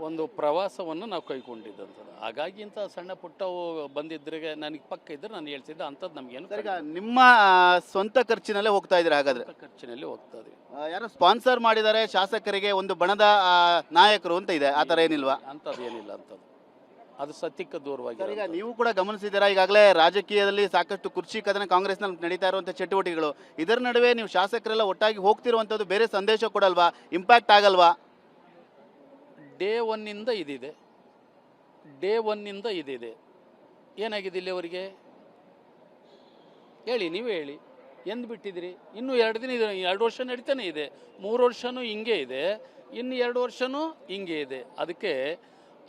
ಒಂದು ಪ್ರವಾಸವನ್ನು ನಾವು ಕೈಗೊಂಡಿದ್ದಂಥದ್ದು. ಹಾಗಾಗಿ ಇಂಥ ಸಣ್ಣ ಪುಟ್ಟವು ಬಂದಿದ್ರೆ ನನಗೆ ಪಕ್ಕ ಇದ್ದರೆ ನಾನು ಹೇಳ್ತಿದ್ದೆ. ಅಂಥದ್ದು ನಮಗೇನು. ಈಗ ನಿಮ್ಮ ಸ್ವಂತ ಖರ್ಚಿನಲ್ಲೇ ಹೋಗ್ತಾ ಇದ್ದೀರಾ? ಹಾಗಾದ್ರೆ ಖರ್ಚಿನಲ್ಲಿ ಹೋಗ್ತಾ ಇದೀವಿ. ಯಾರೋ ಸ್ಪಾನ್ಸರ್ ಮಾಡಿದ್ದಾರೆ ಶಾಸಕರಿಗೆ, ಒಂದು ಬಣದ ನಾಯಕರು ಅಂತ ಇದೆ, ಆ ಥರ ಏನಿಲ್ವಾ? ಅಂಥದ್ದು ಏನಿಲ್ಲ. ಅಂಥದ್ದು ಅದು ಸತ್ಯಕ್ಕೆ ದೂರವಾಗಿ. ಈಗ ನೀವು ಕೂಡ ಗಮನಿಸಿದ್ದೀರಾ, ಈಗಾಗಲೇ ರಾಜಕೀಯದಲ್ಲಿ ಸಾಕಷ್ಟು ಕುರ್ಚಿ ಕದನ ಕಾಂಗ್ರೆಸ್ನಲ್ಲಿ ನಡೀತಾ ಇರುವಂಥ ಚಟುವಟಿಕೆಗಳು. ಇದರ ನಡುವೆ ನೀವು ಶಾಸಕರೆಲ್ಲ ಒಟ್ಟಾಗಿ ಹೋಗ್ತಿರುವಂಥದ್ದು ಬೇರೆ ಸಂದೇಶ ಕೊಡಲ್ವಾ? ಇಂಪ್ಯಾಕ್ಟ್ ಆಗಲ್ವಾ? ಡೇ ಒನ್ನಿಂದ ಇದಿದೆ. ಏನಾಗಿದೆ ಇಲ್ಲಿ ಅವರಿಗೆ ಹೇಳಿ, ನೀವೇ ಹೇಳಿ. ಎಂದು ಬಿಟ್ಟಿದ್ರಿ? ಇನ್ನೂ 2 ದಿನ ಇದೆ. 2 ವರ್ಷ ನಡೀತಾನೆ ಇದೆ. 3 ವರ್ಷನೂ ಹಿಂಗೆ ಇದೆ. ಇನ್ನು 2 ವರ್ಷನೂ ಹಿಂಗೆ ಇದೆ. ಅದಕ್ಕೆ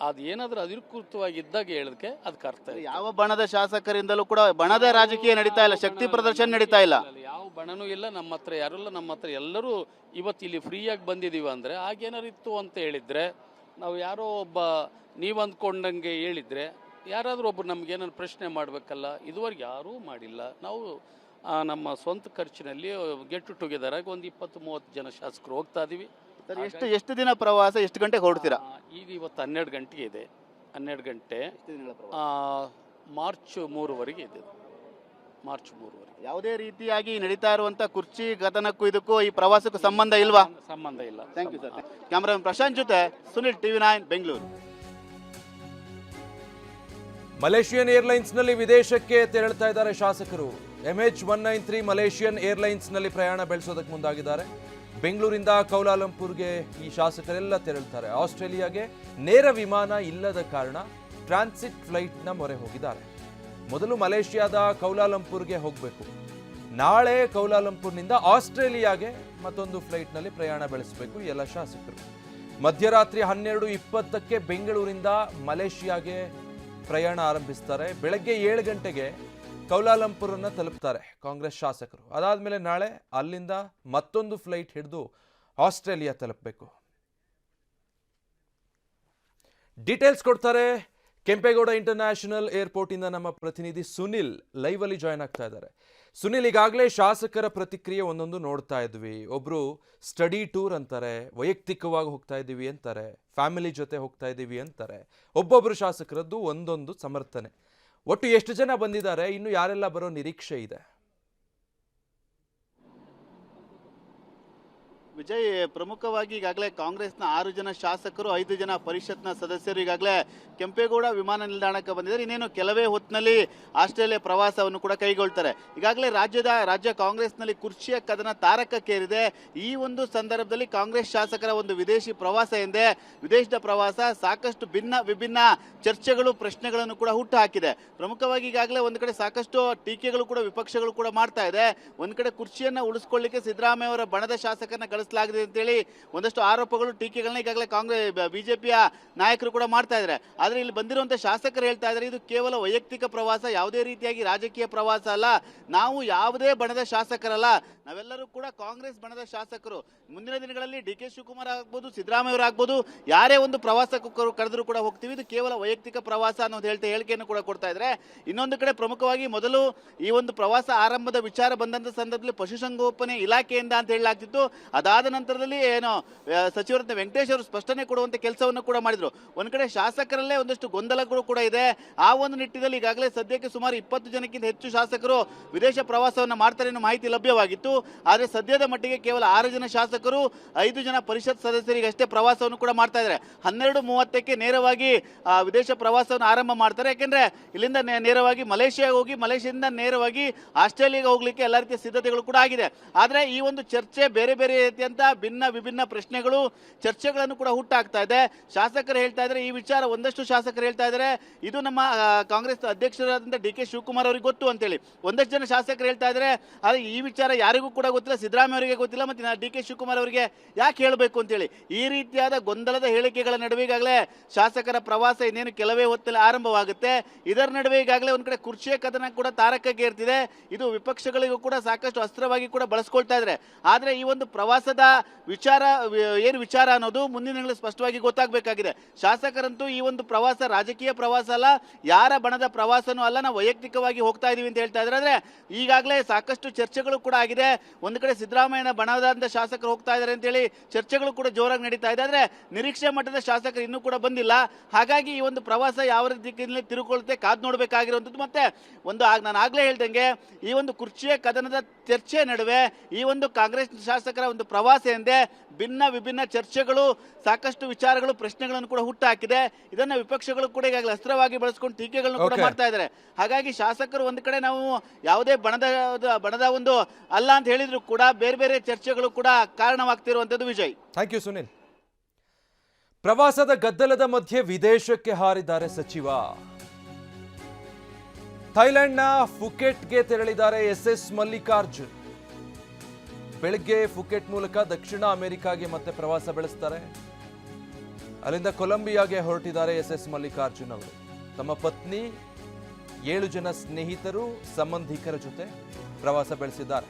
ಅದು ಏನಾದರೂ ಅಧಿಕೃತವಾಗಿದ್ದಾಗ ಹೇಳೋದಕ್ಕೆ ಅದಕ್ಕೆ ಅರ್ಥ ಇದೆ. ಯಾವ ಬಣದ ಶಾಸಕರಿಂದಲೂ ಕೂಡ ಬಣದ ರಾಜಕೀಯ ನಡೀತಾ ಇಲ್ಲ, ಶಕ್ತಿ ಪ್ರದರ್ಶನ ನಡೀತಾ ಇಲ್ಲ. ಯಾವ ಬಣನೂ ಇಲ್ಲ ನಮ್ಮ ಹತ್ರ, ಯಾರೆಲ್ಲ ನಮ್ಮ ಹತ್ರ ಎಲ್ಲರೂ ಇವತ್ತು ಇಲ್ಲಿ ಫ್ರೀಯಾಗಿ ಬಂದಿದ್ದೀವಿ ಅಂದರೆ ಆಗೇನಾರು ಇತ್ತು ಅಂತ ಹೇಳಿದರೆ, ನಾವು ಯಾರೋ ಒಬ್ಬ ನೀವು ಅಂದ್ಕೊಂಡಂಗೆ ಹೇಳಿದರೆ ಯಾರಾದರೂ ಒಬ್ಬರು ನಮಗೇನಾದ್ರು ಪ್ರಶ್ನೆ ಮಾಡಬೇಕಲ್ಲ. ಇದುವರೆಗೆ ಯಾರೂ ಮಾಡಿಲ್ಲ. ನಾವು ನಮ್ಮ ಸ್ವಂತ ಖರ್ಚಿನಲ್ಲಿ ಗೆಟ್ ಟುಗೆದರ್ ಆಗಿ ಒಂದು 20-30 ಜನ ಶಾಸಕರು ಹೋಗ್ತಾ ಇದ್ದೀವಿ. ಎಷ್ಟು ದಿನ ಪ್ರವಾಸ? ಎಷ್ಟು ಗಂಟೆಗೆ ಹೊರಡ್ತೀರಾ? ಈಗ ಇವತ್ತು 12 ಗಂಟೆಗೆ ಇದೆ. 12 ಗಂಟೆ ಮಾರ್ಚ್ 3ವರೆಗೆ ಇದೆ. ಮಾರ್ಚ್ 3ವರೆಗೆ. ಯಾವುದೇ ರೀತಿಯಾಗಿ ನಡೀತಾ ಇರುವಂಥ ಕುರ್ಚಿ ಕದನಕ್ಕೂ ಇದಕ್ಕೂ ಈ ಪ್ರವಾಸಕ್ಕೂ ಸಂಬಂಧ ಇಲ್ವಾ? ಸಂಬಂಧ ಇಲ್ಲ. Thank you sir. Cameraman Prashanth ಜೊತೆ ಸುನಿಲ್, TV9 ಬೆಂಗಳೂರು. ಮಲೇಷಿಯನ್ ಏರ್ಲೈನ್ಸ್ನಲ್ಲಿ ವಿದೇಶಕ್ಕೆ ತೆರಳ್ತಾ ಇದ್ದಾರೆ ಶಾಸಕರು. MH193 ಮಲೇಷಿಯನ್ ಏರ್ಲೈನ್ಸ್ನಲ್ಲಿ ಪ್ರಯಾಣ ಬೆಳೆಸೋದಕ್ಕೆ ಮುಂದಾಗಿದ್ದಾರೆ. ಬೆಂಗಳೂರಿಂದ ಕೌಲಾಲಂಪುರ್ಗೆ ಈ ಶಾಸಕರೆಲ್ಲ ತೆರಳುತ್ತಾರೆ. ಆಸ್ಟ್ರೇಲಿಯಾಗೆ ನೇರ ವಿಮಾನ ಇಲ್ಲದ ಕಾರಣ ಟ್ರಾನ್ಸಿಟ್ ಫ್ಲೈಟ್ನ ಮೊರೆ ಹೋಗಿದ್ದಾರೆ. ಮೊದಲು ಮಲೇಷಿಯಾದ ಕೌಲಾಲಂಪುರ್ಗೆ ಹೋಗಬೇಕು. ನಾಳೆ ಕೌಲಾಲಂಪುರ್ನಿಂದ ಆಸ್ಟ್ರೇಲಿಯಾಗೆ ಮತ್ತೊಂದು ಫ್ಲೈಟ್ನಲ್ಲಿ ಪ್ರಯಾಣ ಬೆಳೆಸಬೇಕು ಎಲ್ಲ ಶಾಸಕರು. ಮಧ್ಯರಾತ್ರಿ 12:20ಕ್ಕೆ ಬೆಂಗಳೂರಿಂದ ಮಲೇಷಿಯಾಗೆ ಪ್ರಯಾಣ ಆರಂಭಿಸ್ತಾರೆ. ಬೆಳಗ್ಗೆ 7 ಗಂಟೆಗೆ ಕೌಲಾಲಂಪುರನ್ನು ತಲುಪ್ತಾರೆ ಕಾಂಗ್ರೆಸ್ ಶಾಸಕರು. ಅದಾದಮೇಲೆ ನಾಳೆ ಅಲ್ಲಿಂದ ಮತ್ತೊಂದು ಫ್ಲೈಟ್ ಹಿಡಿದು ಆಸ್ಟ್ರೇಲಿಯಾ ತಲುಪಬೇಕು. ಡೀಟೇಲ್ಸ್ ಕೊಡ್ತಾರೆ ಕೆಂಪೇಗೌಡ ಇಂಟರ್ನ್ಯಾಷನಲ್ ಏರ್ಪೋರ್ಟ್ ಇಂದ ನಮ್ಮ ಪ್ರತಿನಿಧಿ ಸುನಿಲ್ ಲೈವ್ ಅಲ್ಲಿ ಜಾಯ್ನ್ ಆಗ್ತಾ ಇದ್ದಾರೆ. ಸುನಿಲ್, ಈಗಾಗಲೇ ಶಾಸಕರ ಪ್ರತಿಕ್ರಿಯೆ ಒಂದೊಂದು ನೋಡ್ತಾ ಇದ್ವಿ. ಒಬ್ರು ಸ್ಟಡಿ ಟೂರ್ ಅಂತಾರೆ, ವೈಯಕ್ತಿಕವಾಗಿ ಹೋಗ್ತಾ ಇದ್ದೀವಿ ಅಂತಾರೆ, ಫ್ಯಾಮಿಲಿ ಜೊತೆ ಹೋಗ್ತಾ ಇದ್ದೀವಿ ಅಂತಾರೆ. ಒಬ್ಬೊಬ್ರು ಶಾಸಕರದ್ದು ಒಂದೊಂದು ಸಮರ್ಥನೆ. ಒಟ್ಟು ಎಷ್ಟು ಜನ ಬಂದಿದ್ದಾರೆ? ಇನ್ನು ಯಾರೆಲ್ಲ ಬರೋ ನಿರೀಕ್ಷೆ ಇದೆ? ವಿಜಯ್, ಪ್ರಮುಖವಾಗಿ ಈಗಾಗಲೇ ಕಾಂಗ್ರೆಸ್ನ 6 ಜನ ಶಾಸಕರು, 5 ಜನ ಪರಿಷತ್ನ ಸದಸ್ಯರು ಈಗಾಗಲೇ ಕೆಂಪೇಗೌಡ ವಿಮಾನ ನಿಲ್ದಾಣಕ್ಕೆ ಬಂದಿದ್ದಾರೆ. ಇನ್ನೇನು ಕೆಲವೇ ಹೊತ್ತಿನಲ್ಲಿ ಆಸ್ಟ್ರೇಲಿಯಾ ಪ್ರವಾಸವನ್ನು ಕೂಡ ಕೈಗೊಳ್ತಾರೆ. ಈಗಾಗಲೇ ರಾಜ್ಯ ಕಾಂಗ್ರೆಸ್ನಲ್ಲಿ ಕುರ್ಚಿಯ ಕದನ ತಾರಕಕ್ಕೇರಿದೆ. ಈ ಒಂದು ಸಂದರ್ಭದಲ್ಲಿ ಕಾಂಗ್ರೆಸ್ ಶಾಸಕರ ಒಂದು ವಿದೇಶಿ ಪ್ರವಾಸ ಎಂದೇ ವಿದೇಶದ ಪ್ರವಾಸ ಸಾಕಷ್ಟು ವಿಭಿನ್ನ ಚರ್ಚೆಗಳು, ಪ್ರಶ್ನೆಗಳನ್ನು ಕೂಡ ಹುಟ್ಟು ಹಾಕಿದೆ. ಪ್ರಮುಖವಾಗಿ ಈಗಾಗಲೇ ಒಂದು ಕಡೆ ಸಾಕಷ್ಟು ಟೀಕೆಗಳು ಕೂಡ ವಿಪಕ್ಷಗಳು ಕೂಡ ಮಾಡ್ತಾ ಇದೆ. ಒಂದು ಕಡೆ ಕುರ್ಚಿಯನ್ನು ಉಳಿಸ್ಕೊಳ್ಳಿಕ್ಕೆ ಸಿದ್ದರಾಮಯ್ಯ ಅವರ ಬಣದ ಶಾಸಕರನ್ನ ಕಳಿಸಲಾಗಿದೆ ಅಂತೇಳಿ ಒಂದಷ್ಟು ಆರೋಪಗಳು ಟೀಕೆಗಳನ್ನ ಈಗಾಗಲೇ ಬಿಜೆಪಿಯ ನಾಯಕರು ಕೂಡ ಮಾಡ್ತಾ ಇದ್ದಾರೆ. ಆದ್ರೆ ಇಲ್ಲಿ ಬಂದಿರುವಂತಹ ಶಾಸಕರು ಹೇಳ್ತಾ ಇದ್ದಾರೆ ಇದು ಕೇವಲ ವೈಯಕ್ತಿಕ ಪ್ರವಾಸ, ಯಾವುದೇ ರೀತಿಯಾಗಿ ರಾಜಕೀಯ ಪ್ರವಾಸ ಅಲ್ಲ. ನಾವು ಯಾವುದೇ ಬಣದ ಶಾಸಕರಲ್ಲ, ನಾವೆಲ್ಲರೂ ಕೂಡ ಕಾಂಗ್ರೆಸ್ ಬಣದ ಶಾಸಕರು. ಮುಂದಿನ ದಿನಗಳಲ್ಲಿ ಡಿ.ಕೆ. ಶಿವಕುಮಾರ್ ಆಗ್ಬೋದು, ಸಿದ್ದರಾಮಯ್ಯ ಅವರು ಆಗ್ಬೋದು, ಯಾರೇ ಒಂದು ಪ್ರವಾಸಕ್ಕೆ ಕರೆದ್ರು ಕೂಡ ಹೋಗ್ತೀವಿ, ಇದು ಕೇವಲ ವೈಯಕ್ತಿಕ ಪ್ರವಾಸ ಅನ್ನೋದು ಹೇಳಿಕೆಯನ್ನು ಕೂಡ ಕೊಡ್ತಾ ಇದ್ದಾರೆ. ಇನ್ನೊಂದು ಕಡೆ ಪ್ರಮುಖವಾಗಿ ಮೊದಲು ಈ ಒಂದು ಪ್ರವಾಸ ಆರಂಭದ ವಿಚಾರ ಬಂದಂತ ಸಂದರ್ಭದಲ್ಲಿ ಪಶುಸಂಗೋಪನೆ ಇಲಾಖೆಯಿಂದ ಅಂತ ಹೇಳಲಾಗ್ತಿತ್ತು. ಅದಾದ ನಂತರದಲ್ಲಿ ಏನು ಸಚಿವರಂತ ವೆಂಕಟೇಶ್ ಅವರು ಸ್ಪಷ್ಟನೆ ಕೊಡುವಂತ ಕೆಲಸವನ್ನು ಕೂಡ ಮಾಡಿದ್ರು. ಒಂದ್ ಕಡೆ ಶಾಸಕರಲ್ಲೇ ಒಂದಷ್ಟು ಗೊಂದಲಗಳು ಕೂಡ ಇದೆ. ಆ ಒಂದು ನಿಟ್ಟಿನಲ್ಲಿ ಈಗಾಗಲೇ ಸದ್ಯಕ್ಕೆ ಸುಮಾರು 20 ಜನಕ್ಕಿಂತ ಹೆಚ್ಚು ಶಾಸಕರು ವಿದೇಶ ಪ್ರವಾಸವನ್ನು ಮಾಡ್ತಾರೆ ಅನ್ನೋ ಮಾಹಿತಿ ಲಭ್ಯವಾಗಿತ್ತು. ಆದರೆ ಸದ್ಯದ ಮಟ್ಟಿಗೆ ಕೇವಲ 6 ಜನ ಶಾಸಕರು 5 ಜನ ಪರಿಷತ್ ಸದಸ್ಯರಿಗೆ ಅಷ್ಟೇ ಪ್ರವಾಸವನ್ನು ಕೂಡ ಮಾಡ್ತಾ ಇದ್ದಾರೆ. 12:30ಕ್ಕೆ ನೇರವಾಗಿ ವಿದೇಶ ಪ್ರವಾಸವನ್ನು ಆರಂಭ ಮಾಡ್ತಾರೆ. ಯಾಕೆಂದ್ರೆ ಇಲ್ಲಿಂದ ನೇರವಾಗಿ ಮಲೇಷಿಯಾಗೆ ಹೋಗಿ ಮಲೇಷಿಯಾದಿಂದ ನೇರವಾಗಿ ಆಸ್ಟ್ರೇಲಿಯಾಗೆ ಹೋಗ್ಲಿಕ್ಕೆ ಎಲ್ಲ ರೀತಿಯ ಸಿದ್ಧತೆಗಳು ಕೂಡ ಆಗಿದೆ. ಆದ್ರೆ ಈ ಒಂದು ಚರ್ಚೆ ಬೇರೆ ಬೇರೆ ರೀತಿಯಂತ ವಿಭಿನ್ನ ಪ್ರಶ್ನೆಗಳು ಚರ್ಚೆಗಳನ್ನು ಕೂಡ ಹುಟ್ಟಾಗ್ತಾ ಇದೆ. ಶಾಸಕರು ಹೇಳ್ತಾ ಇದ್ದಾರೆ ಈ ವಿಚಾರ, ಒಂದಷ್ಟು ಶಾಸಕರು ಹೇಳ್ತಾ ಇದ್ದಾರೆ ಇದು ನಮ್ಮ ಕಾಂಗ್ರೆಸ್ ಅಧ್ಯಕ್ಷರಾದಂತಹ ಡಿ.ಕೆ. ಶಿವಕುಮಾರ್ ಅವರಿಗೆ ಗೊತ್ತು ಅಂತೇಳಿ. ಒಂದಷ್ಟು ಜನ ಶಾಸಕರು ಹೇಳ್ತಾ ಇದ್ದಾರೆ ಆದ್ರೆ ಈ ವಿಚಾರ ಯಾರಿಗೂ ಕೂಡ ಗೊತ್ತಿಲ್ಲ, ಸಿದ್ದರಾಮಯ್ಯ ಅವರಿಗೆ ಗೊತ್ತಿಲ್ಲ, ಮತ್ತೆ ಡಿ.ಕೆ. ಶಿವಕುಮಾರ್ ಅವರಿಗೆ ಯಾಕೆ ಹೇಳಬೇಕು ಅಂತೇಳಿ. ಈ ರೀತಿಯಾದ ಗೊಂದಲದ ಹೇಳಿಕೆಗಳ ನಡುವೆ ಈಗಾಗಲೇ ಶಾಸಕರ ಪ್ರವಾಸ ಇನ್ನೇನು ಕೆಲವೇ ಹೊತ್ತಲ್ಲಿ ಆರಂಭವಾಗುತ್ತೆ. ಇದರ ನಡುವೆ ಈಗಾಗಲೇ ಒಂದ್ ಕಡೆ ಕುರ್ಚಿಯ ಕದನ ಕೂಡ ತಾರಕಕ್ಕೆ ಏರ್ತಿದೆ. ಇದು ವಿಪಕ್ಷಗಳಿಗೂ ಕೂಡ ಸಾಕಷ್ಟು ಅಸ್ತ್ರವಾಗಿ ಕೂಡ ಬಳಸ್ಕೊಳ್ತಾ ಇದ್ದಾರೆ. ಆದ್ರೆ ಈ ಒಂದು ಪ್ರವಾಸದ ವಿಚಾರ ಅನ್ನೋದು ಮುಂದಿನ ದಿನಗಳಲ್ಲಿ ಸ್ಪಷ್ಟವಾಗಿ ಗೊತ್ತಾಗಬೇಕಾಗಿದೆ. ಶಾಸಕರಂತೂ ಈ ಒಂದು ಪ್ರವಾಸ ರಾಜಕೀಯ ಪ್ರವಾಸ ಅಲ್ಲ, ಯಾರ ಬಣದ ಪ್ರವಾಸನೂ ಅಲ್ಲ, ನಾವು ವೈಯಕ್ತಿಕವಾಗಿ ಹೋಗ್ತಾ ಇದೀವಿ ಅಂತ ಹೇಳ್ತಾ ಇದ್ದಾರೆ. ಆದ್ರೆ ಈಗಾಗಲೇ ಸಾಕಷ್ಟು ಚರ್ಚೆಗಳು ಕೂಡ ಆಗಿದೆ. ಒಂದು ಕಡೆ ಸಿದ್ದರಾಮಯ್ಯನ ಬಣದ ಶಾಸಕರು ಹೋಗ್ತಾ ಇದ್ದಾರೆ ಅಂತೇಳಿ ಚರ್ಚೆಗಳು ಕೂಡ ಜೋರಾಗಿ ನಡೀತಾ ಇದೆ. ಆದ್ರೆ ನಿರೀಕ್ಷೆ ಮಟ್ಟದ ಶಾಸಕರು ಇನ್ನೂ ಕೂಡ ಬಂದಿಲ್ಲ. ಹಾಗಾಗಿ ಈ ಒಂದು ಪ್ರವಾಸ ಯಾವ ರೀತಿಯಲ್ಲಿ ತಿರುಕೊಳ್ಳುತ್ತೆ ಕಾದ್ ನೋಡಬೇಕಾಗಿರುವಂಥದ್ದು. ಮತ್ತೆ ನಾನು ಆಗ್ಲೇ ಹೇಳ್ದಂಗೆ ಈ ಒಂದು ಕುರ್ಚಿಯ ಕದನದ ಚರ್ಚೆ ನಡುವೆ ಈ ಒಂದು ಕಾಂಗ್ರೆಸ್ ಶಾಸಕರ ಒಂದು ಪ್ರವಾಸ ಎಂದೇ ವಿಭಿನ್ನ ಚರ್ಚೆಗಳು, ಸಾಕಷ್ಟು ವಿಚಾರಗಳು, ಪ್ರಶ್ನೆಗಳನ್ನು ಕೂಡ ಹುಟ್ಟುಹಾಕಿದೆ. ಇದನ್ನ ವಿಪಕ್ಷಗಳು ಕೂಡ ಈಗಾಗಲೇ ಅಸ್ತ್ರವಾಗಿ ಬಳಸ್ಕೊಂಡು ಟೀಕೆಗಳನ್ನು ಕೂಡ ಮಾಡ್ತಾ ಇದ್ದಾರೆ. ಹಾಗಾಗಿ ಶಾಸಕರು ಒಂದು ಕಡೆ ನಾವು ಯಾವುದೇ ಬಣದ ಒಂದು ಅಲ್ಲ ಅಂತ ಹೇಳಿದ್ರು ಕೂಡ ಬೇರೆ ಬೇರೆ ಚರ್ಚೆಗಳು ಕೂಡ ಕಾರಣವಾಗ್ತಿರುವಂತದ್ದು. Vijay, thank you Sunil. ಪ್ರವಾಸದ ಗದ್ದಲದ ಮಧ್ಯೆ ವಿದೇಶಕ್ಕೆ ಹಾರಿದ್ದಾರೆ ಸಚಿವ. ಥೈಲ್ಯಾಂಡ್ನ ಫುಕೆಟ್ಗೆ ತೆರಳಿದ್ದಾರೆ ಎಸ್ ಮಲ್ಲಿಕಾರ್ಜುನ್. ಬೆಳಗ್ಗೆ ಫುಕೆಟ್ ಮೂಲಕ ದಕ್ಷಿಣ ಅಮೆರಿಕಾಗೆ ಮತ್ತೆ ಪ್ರವಾಸ ಬೆಳೆಸ್ತಾರೆ. ಅಲ್ಲಿಂದ ಕೊಲಂಬಿಯಾಗೆ ಹೊರಟಿದ್ದಾರೆ ಎಸ್ ಮಲ್ಲಿಕಾರ್ಜುನ್ ಅವರು. ತಮ್ಮ ಪತ್ನಿ, 7 ಜನ ಸ್ನೇಹಿತರು, ಸಂಬಂಧಿಕರ ಜೊತೆ ಪ್ರವಾಸ ಬೆಳೆಸಿದ್ದಾರೆ.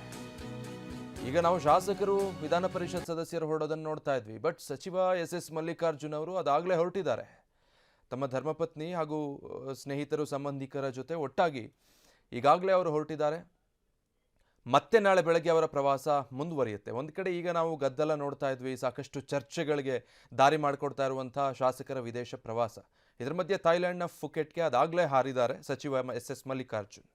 ಈಗ ನಾವು ಶಾಸಕರು, ವಿಧಾನ ಪರಿಷತ್ ಸದಸ್ಯರು ಹೊರಡೋದನ್ನು ನೋಡ್ತಾ ಇದ್ವಿ. ಬಟ್ ಸಚಿವ ಎಸ್ ಮಲ್ಲಿಕಾರ್ಜುನ್ ಅವರು ಅದಾಗಲೇ ಹೊರಟಿದ್ದಾರೆ. ತಮ್ಮ ಧರ್ಮಪತ್ನಿ ಹಾಗೂ ಸ್ನೇಹಿತರು, ಸಂಬಂಧಿಕರ ಜೊತೆ ಒಟ್ಟಾಗಿ ಈಗಾಗಲೇ ಅವರು ಹೊರಟಿದ್ದಾರೆ. ಮತ್ತೆ ನಾಳೆ ಬೆಳಗ್ಗೆ ಅವರ ಪ್ರವಾಸ ಮುಂದುವರಿಯುತ್ತೆ. ಒಂದು ಕಡೆ ಈಗ ನಾವು ಗದ್ದಲ ನೋಡ್ತಾ ಇದ್ವಿ, ಸಾಕಷ್ಟು ಚರ್ಚೆಗಳಿಗೆ ದಾರಿ ಮಾಡಿಕೊಡ್ತಾ ಇರುವಂಥ ಶಾಸಕರ ವಿದೇಶ ಪ್ರವಾಸ. ಇದರ ಮಧ್ಯೆ ಥೈಲ್ಯಾಂಡ್ನ ಫುಕೆಟ್ಗೆ ಅದಾಗಲೇ ಹಾರಿದ್ದಾರೆ ಸಚಿವ ಎಸ್ ಮಲ್ಲಿಕಾರ್ಜುನ್.